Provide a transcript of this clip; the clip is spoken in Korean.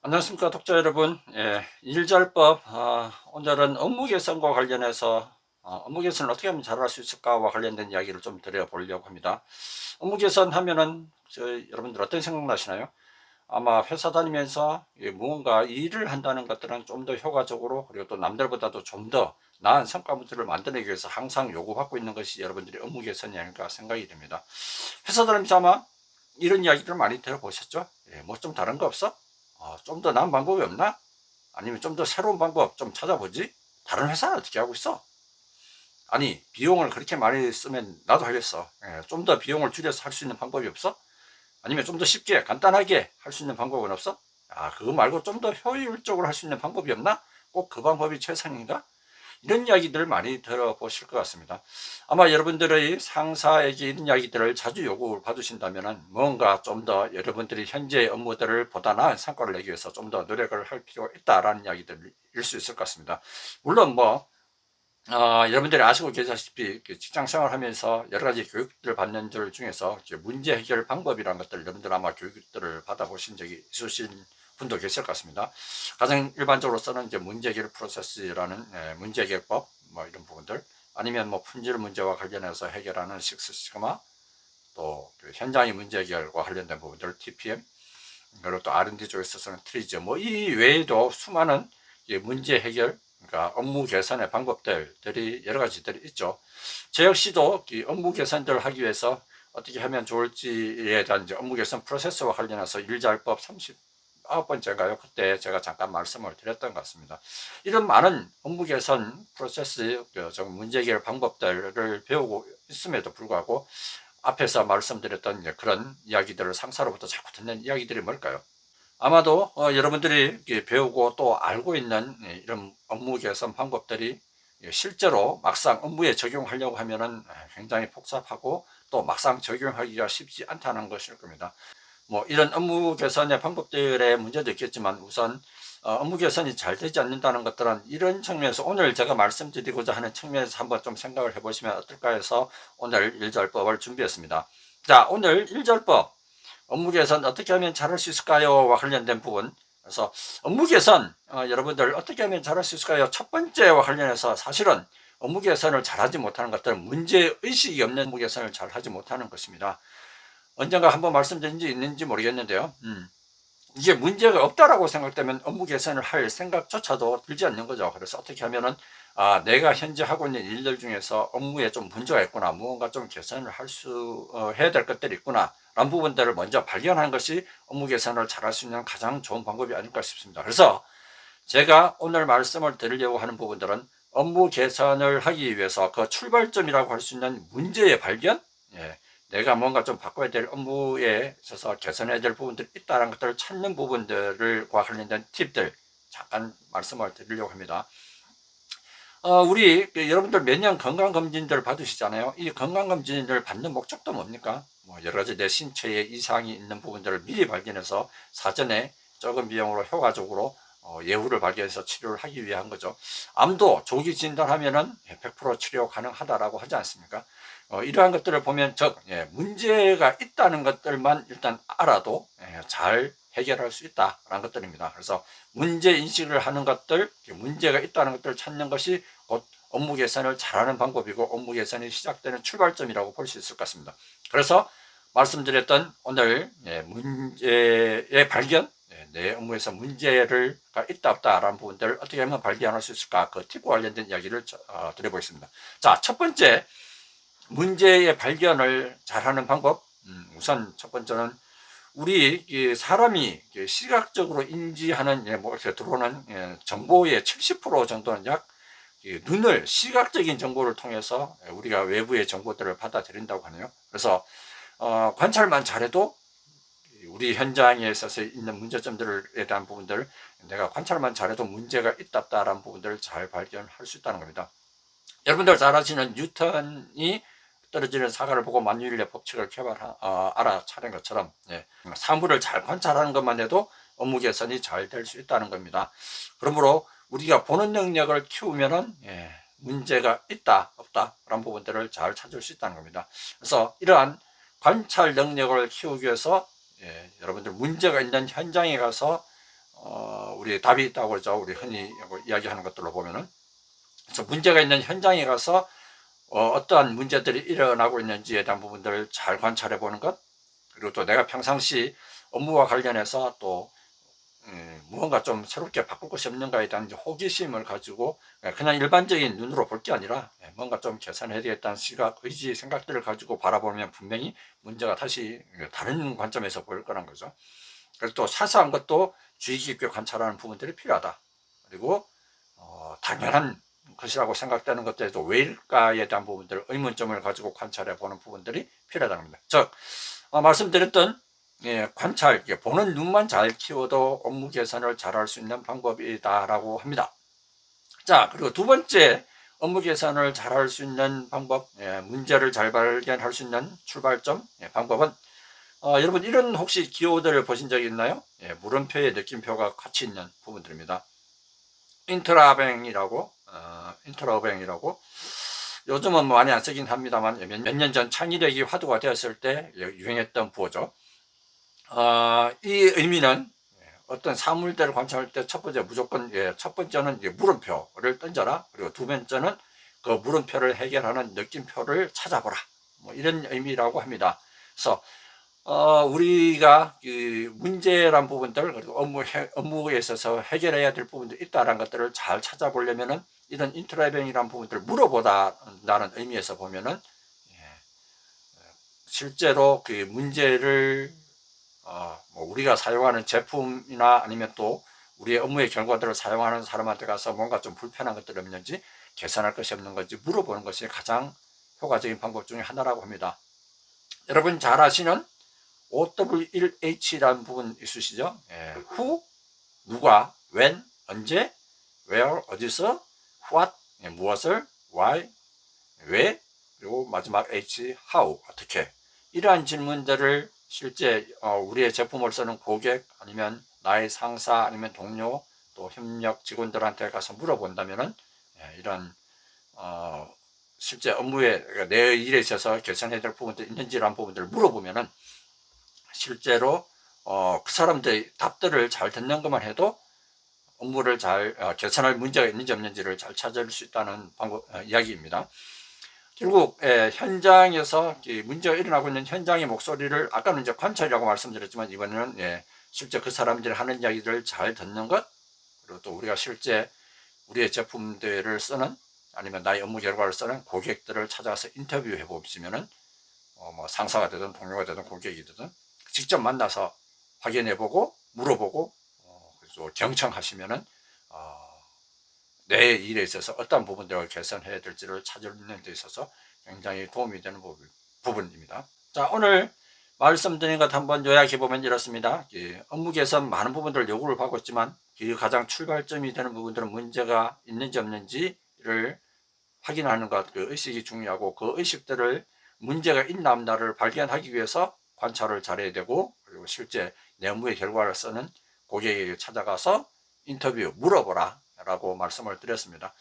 안녕하십니까 독자 여러분. 일잘법, 오늘은 업무 개선과 관련해서 업무 개선을 어떻게 하면 잘할 수 있을까와 관련된 이야기를 좀 드려보려고 합니다. 업무 개선 하면은 여러분들 어떤 생각 나시나요? 아마 회사 다니면서 무언가 일을 한다는 것들은 좀 더 효과적으로, 그리고 또 남들보다도 좀 더 나은 성과물들을 만들기 위해서 항상 요구받고 있는 것이 여러분들이 업무 개선이 아닐까 생각이 됩니다. 회사 다니면서 아마 이런 이야기를 많이 들어보셨죠? 뭐 좀 다른 거 없어? 좀 더 나은 방법이 없나? 아니면 좀 더 새로운 방법 좀 찾아보지? 다른 회사는 어떻게 하고 있어? 아니, 비용을 그렇게 많이 쓰면 나도 하겠어. 좀 더 비용을 줄여서 할 수 있는 방법이 없어? 아니면 좀 더 쉽게 간단하게 할 수 있는 방법은 없어? 그거 말고 좀 더 효율적으로 할 수 있는 방법이 없나? 꼭 그 방법이 최선인가? 이런 이야기들을 많이 들어보실 것 같습니다. 아마 여러분들의 상사에게 이런 이야기들을 자주 요구를 받으신다면 뭔가 좀 더 여러분들이 현재의 업무들을 보다 나은 성과를 내기 위해서 좀 더 노력을 할 필요가 있다라는 이야기들일 수 있을 것 같습니다. 물론 여러분들이 아시고 계시다시피 직장 생활하면서 여러 가지 교육들을 받는 들 중에서 문제 해결 방법이라는 것들 여러분들 아마 교육들을 받아보신 적이 있으신 분도 계실 것 같습니다. 가장 일반적으로 쓰는 이제 문제 해결 프로세스라는 문제 해결법 뭐 이런 부분들, 아니면 뭐 품질 문제와 관련해서 해결하는 식스시그마, 또그 현장의 문제 해결과 관련된 부분들 TPM, 그리고 또 R&D 쪽에서 쓰는 트리즈, 뭐 이 외에도 수많은 문제 해결, 그러니까 업무 개선의 방법들이 여러 가지들이 있죠. 저 역시도 이 업무 개선들을 하기 위해서 어떻게 하면 좋을지에 대한 이제 업무 개선 프로세스와 관련해서 일잘법 39번째인가요? 그때 제가 잠깐 말씀을 드렸던 것 같습니다. 이런 많은 업무 개선 프로세스, 문제 해결 방법들을 배우고 있음에도 불구하고 앞에서 말씀드렸던 그런 이야기들을 상사로부터 자꾸 듣는 이야기들이 뭘까요? 아마도 여러분들이 배우고 또 알고 있는 이런 업무 개선 방법들이 실제로 막상 업무에 적용하려고 하면은 굉장히 복잡하고 또 막상 적용하기가 쉽지 않다는 것일 겁니다. 뭐 이런 업무 개선의 방법들의 문제도 있겠지만 우선 업무 개선이 잘 되지 않는다는 것들은 이런 측면에서 오늘 제가 말씀드리고자 하는 측면에서 한번 좀 생각을 해보시면 어떨까 해서 오늘 일절법을 준비했습니다. 자, 오늘 일절법 업무 개선 어떻게 하면 잘할 수 있을까요?와 관련된 부분. 그래서 업무 개선 여러분들 어떻게 하면 잘할 수 있을까요? 첫 번째와 관련해서 사실은 업무 개선을 잘하지 못하는 것들은 문제 의식이 없는 업무 개선을 잘하지 못하는 것입니다. 언젠가 한번 말씀드린 지 있는지 모르겠는데요. 이게 문제가 없다라고 생각되면 업무 개선을 할 생각조차도 들지 않는 거죠. 그래서 어떻게 하면은 내가 현재 하고 있는 일들 중에서 업무에 좀 문제가 있구나, 무언가 좀 개선을 해야 될 것들이 있구나 라는 부분들을 먼저 발견하는 것이 업무 개선을 잘할 수 있는 가장 좋은 방법이 아닐까 싶습니다. 그래서 제가 오늘 말씀을 드리려고 하는 부분들은 업무 개선을 하기 위해서 그 출발점이라고 할 수 있는 문제의 발견, 내가 뭔가 좀 바꿔야 될 업무에 있어서 개선해야 될 부분들이 있다는 것들을 찾는 부분들과 관련된 팁들 잠깐 말씀을 드리려고 합니다. 우리 여러분들 매년 건강검진들 받으시잖아요. 이 건강검진을 받는 목적도 뭡니까? 뭐 여러 가지 내 신체에 이상이 있는 부분들을 미리 발견해서 사전에 적은 비용으로 효과적으로 예후를 발견해서 치료를 하기 위한 거죠. 암도 조기 진단하면은 100% 치료 가능하다라고 하지 않습니까? 이러한 것들을 보면 문제가 있다는 것들만 일단 알아도 잘 해결할 수 있다라는 것들입니다. 그래서 문제 인식을 하는 것들, 문제가 있다는 것들을 찾는 것이 곧 업무 개선을 잘하는 방법이고 업무 개선이 시작되는 출발점이라고 볼 수 있을 것 같습니다. 그래서 말씀드렸던 오늘 문제의 발견, 내 업무에서 문제가 있다 없다라는 부분들을 어떻게 하면 발견할 수 있을까, 그 팁과 관련된 이야기를 드려보겠습니다. 자, 첫 번째 문제의 발견을 잘하는 방법, 우선 첫 번째는 우리 사람이 시각적으로 인지하는 뭐 이렇게 들어오는 정보의 70% 정도는 눈을, 시각적인 정보를 통해서 우리가 외부의 정보들을 받아들인다고 하네요. 그래서 관찰만 잘해도 우리 현장에 있어서 있는 문제점들에 대한 부분들을 내가 관찰만 잘해도 문제가 있다 없다라는 부분들을 잘 발견할 수 있다는 겁니다. 여러분들 잘 아시는 뉴턴이 떨어지는 사과를 보고 만유인의 법칙을 알아차린 것처럼 사물을 잘 관찰하는 것만 해도 업무 개선이 잘 될 수 있다는 겁니다. 그러므로 우리가 보는 능력을 키우면은 문제가 있다 없다 그런 부분들을 잘 찾을 수 있다는 겁니다. 그래서 이러한 관찰 능력을 키우기 위해서 여러분들 문제가 있는 현장에 가서 우리 답이 있다고 그러죠. 우리 흔히 이야기하는 것들로 보면은. 그래서 문제가 있는 현장에 가서 어떠한 문제들이 일어나고 있는지에 대한 부분들을 잘 관찰해 보는 것, 그리고 또 내가 평상시 업무와 관련해서 또 무언가 좀 새롭게 바꿀 것이 없는가에 대한 호기심을 가지고 그냥 일반적인 눈으로 볼 게 아니라 뭔가 좀 개선해야 되겠다는 시각, 의지, 생각들을 가지고 바라보면 분명히 문제가 다시 다른 관점에서 보일 거란 거죠. 그래서 또 사소한 것도 주의 깊게 관찰하는 부분들이 필요하다. 그리고 당연한 것이라고 생각되는 것들에도 왜일까에 대한 부분들, 의문점을 가지고 관찰해 보는 부분들이 필요하다는 겁니다. 즉 말씀드렸던 관찰, 보는 눈만 잘 키워도 업무 개선을 잘할 수 있는 방법이다라고 합니다. 자, 그리고 두 번째 업무 개선을 잘할 수 있는 방법, 문제를 잘 발견할 수 있는 출발점, 방법은 여러분 이런 혹시 기호들을 보신 적이 있나요? 물음표에 느낌표가 같이 있는 부분들입니다. 인트라뱅이라고 요즘은 많이 안 쓰긴 합니다만 몇 년 전 창의력이 화두가 되었을 때 유행했던 부호죠. 이 의미는 어떤 사물들을 관찰할 때 첫 번째 무조건 첫 번째는 물음표를 던져라. 그리고 두 번째는 그 물음표를 해결하는 느낌표를 찾아보라. 뭐 이런 의미라고 합니다. 그래서 우리가 그 문제란 부분들, 그리고 업무에 있어서 해결해야 될 부분들이 있다는 것들을 잘 찾아보려면은 이런 인트라뱅이라는 부분들을 물어보다라는 의미에서 보면은 실제로 그 문제를 뭐 우리가 사용하는 제품이나 아니면 또 우리의 업무의 결과들을 사용하는 사람한테 가서 뭔가 좀 불편한 것들이 없는지, 개선할 것이 없는 건지 물어보는 것이 가장 효과적인 방법 중에 하나라고 합니다. 여러분 잘 아시는 OW1H라는 부분 있으시죠? who, 누가, when, 언제, where, 어디서, what, 무엇을, why, 왜, 그리고 마지막 H, how, 어떻게. 이러한 질문들을 실제 우리의 제품을 쓰는 고객, 아니면 나의 상사, 아니면 동료, 또 협력 직원들한테 가서 물어본다면은 이런 실제 업무에, 내 일에 있어서 개선해야 될 부분들이 있는지라는 부분들을 물어보면은 실제로 그 사람들의 답들을 잘 듣는 것만 해도 업무를 잘 개선할 문제가 있는지 없는지를 잘 찾을 수 있다는 방법, 이야기입니다. 결국 현장에서 문제가 일어나고 있는 현장의 목소리를, 아까는 이제 관찰이라고 말씀드렸지만 이번에는 실제 그 사람들이 하는 이야기를 잘 듣는 것, 그리고 또 우리가 실제 우리의 제품들을 쓰는, 아니면 나의 업무 결과를 쓰는 고객들을 찾아가서 인터뷰해 보시면은 뭐 상사가 되든 동료가 되든 고객이 되든 직접 만나서 확인해보고 물어보고 그래서 경청하시면은 내 일에 있어서 어떤 부분들을 개선해야 될지를 찾는 데 있어서 굉장히 도움이 되는 부분입니다. 자, 오늘 말씀드린 것 한번 요약해보면 이렇습니다. 업무 개선 많은 부분들을 요구를 받고 있지만 그 가장 출발점이 되는 부분들은 문제가 있는지 없는지를 확인하는 것, 그 의식이 중요하고, 그 의식들을 문제가 있나 없나를 발견하기 위해서 관찰을 잘해야 되고, 그리고 실제 내 업무의 결과를 쓰는 고객에게 찾아가서 인터뷰 물어보라 라고 말씀을 드렸습니다.